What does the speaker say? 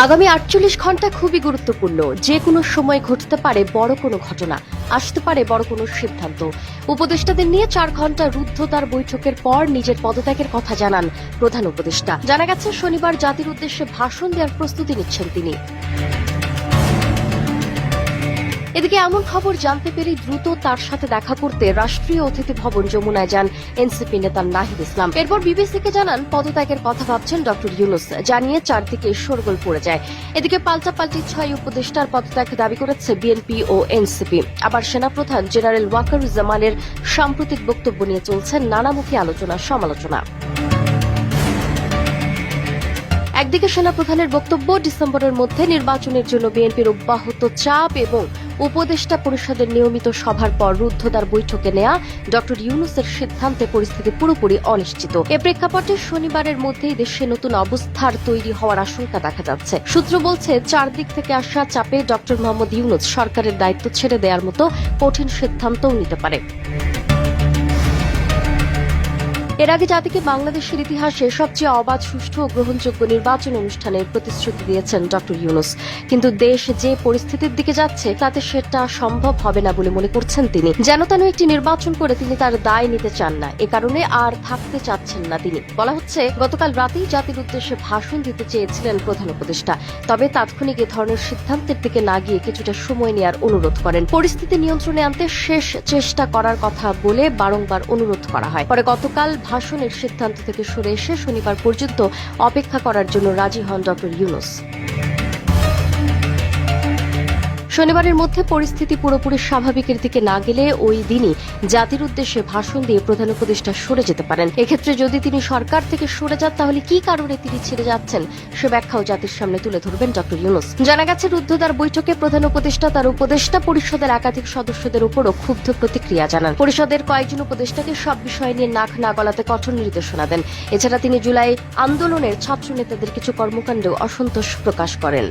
আগামী ৪৮ ঘন্টা খুবই গুরুত্বপূর্ণ। যে কোনো সময় ঘটতে পারে বড় কোনো ঘটনা, আসতে পারে বড় কোনো সিদ্ধান্ত। উপদেষ্টাদের নিয়ে ৪ ঘন্টা রুদ্ধদ্বার বৈঠকের পর নিজের পদত্যাগের কথা জানান প্রধান উপদেষ্টা। জানা গেছে শনিবার জাতির উদ্দেশ্যে ভাষণ দেওয়ার প্রস্তুতি নিচ্ছেন তিনি। এদিকে এমন খবর জানতে পেরে দ্রুত তার সাথে দেখা করতে রাষ্ট্রীয় অতিথি ভবন যমুনায় যান এনসিপি নেতা নাহিদ ইসলাম। এরপর বিবিসিকে জানান পদত্যাগের কথা ভাবছেন ডক্টর ইউনূস, জানিয়ে চারদিকে শোরগোল পড়ে যায়। এদিকে পাল্টাপাল্টি ৬ উপদেষ্টার পদত্যাগ দাবি করেছে বিএনপি ও এনসিপি। আবার সেনাপ্রধান জেনারেল ওয়াকারুজ্জামানের সাম্প্রতিক বক্তব্য নিয়ে চলছে নানামুখী আলোচনা সমালোচনা। একদিকে সেনাপ্রধানের বক্তব্য, ডিসেম্বরের মধ্যে নির্বাচনের জন্য বিএনপির অব্যাহত চাপ এবং উপদেষ্টা পরিষদের নিয়মিত সভার পর রুদ্ধদ্বার বৈঠকে নেয়া ডক্টর ইউনূসের সিদ্ধান্তে পরিস্থিতি পুরোপুরি অনিশ্চিত। এ প্রেক্ষাপটে শনিবারের মধ্যেই দেশে নতুন অবস্থার তৈরি হওয়ার আশঙ্কা দেখা যাচ্ছে। সূত্র বলছে, চারদিক থেকে আসা চাপে ডক্টর মোহাম্মদ ইউনূস সরকারের দায়িত্ব ছেড়ে দেওয়ার মতো কঠিন সিদ্ধান্তও নিতে পারে। এর আগে জাতিকে বাংলাদেশের ইতিহাসে সবচেয়ে অবাধ, সুষ্ঠু ও গ্রহণযোগ্য নির্বাচন অনুষ্ঠানের প্রতিশ্রুতি দিয়েছেন ডক্টর ইউনূস। কিন্তু দেশ যে পরিস্থিতির দিকে যাচ্ছে তাতে সেটা সম্ভব হবে না বলে মনে করছেন তিনি। যেন তেন একটি নির্বাচন করে তিনি তার দায় নিতে চান না, এ কারণে আর থাকতে চাচ্ছেন না তিনি। বলা হচ্ছে, গতকাল রাতেই জাতির উদ্দেশ্যে ভাষণ দিতে চেয়েছিলেন প্রধান উপদেষ্টা, তবে তাৎক্ষণিক এ ধরনের সিদ্ধান্তের দিকে না গিয়ে কিছুটা সময় নেওয়ার অনুরোধ করেন। পরিস্থিতি নিয়ন্ত্রণে আনতে শেষ চেষ্টা করার কথা বলে বারংবার অনুরোধ করা হয়। পরে গতকাল ভাষণের সিদ্ধান্ত থেকে সরে এসে শনিবার পর্যন্ত অপেক্ষা করার জন্য রাজি হন ডক্টর ইউনূস। শনিবারের মধ্যে পরিস্থিতি পুরোপুরি স্বাভাবিকের দিকে না গেলে ওই দিনই জাতির উদ্দেশ্যে ভাষণ দিয়ে প্রধান উপদেষ্টা সরে যেতে পারেন। এক্ষেত্রে যদি তিনি সরকার থেকে সরে যান, তাহলে কি কারণে তিনি ছেড়ে যাচ্ছেন সে ব্যাখ্যাও জাতির সামনে তুলে ধরবেন ডক্টর ইউনূস। জানা গেছে, রুদ্ধদ্বার বৈঠকে প্রধান উপদেষ্টা তার উপদেষ্টা পরিষদের একাধিক সদস্যদের উপরও ক্ষুব্ধ প্রতিক্রিয়া জানান। পরিষদের কয়েকজন উপদেষ্টাকে সব বিষয় নিয়ে নাক না গলাতে কঠোর নির্দেশনা দেন। এছাড়া তিনি জুলাই আন্দোলনের ছাত্র নেতাদের কিছু কর্মকাণ্ডেও অসন্তোষ প্রকাশ করেন।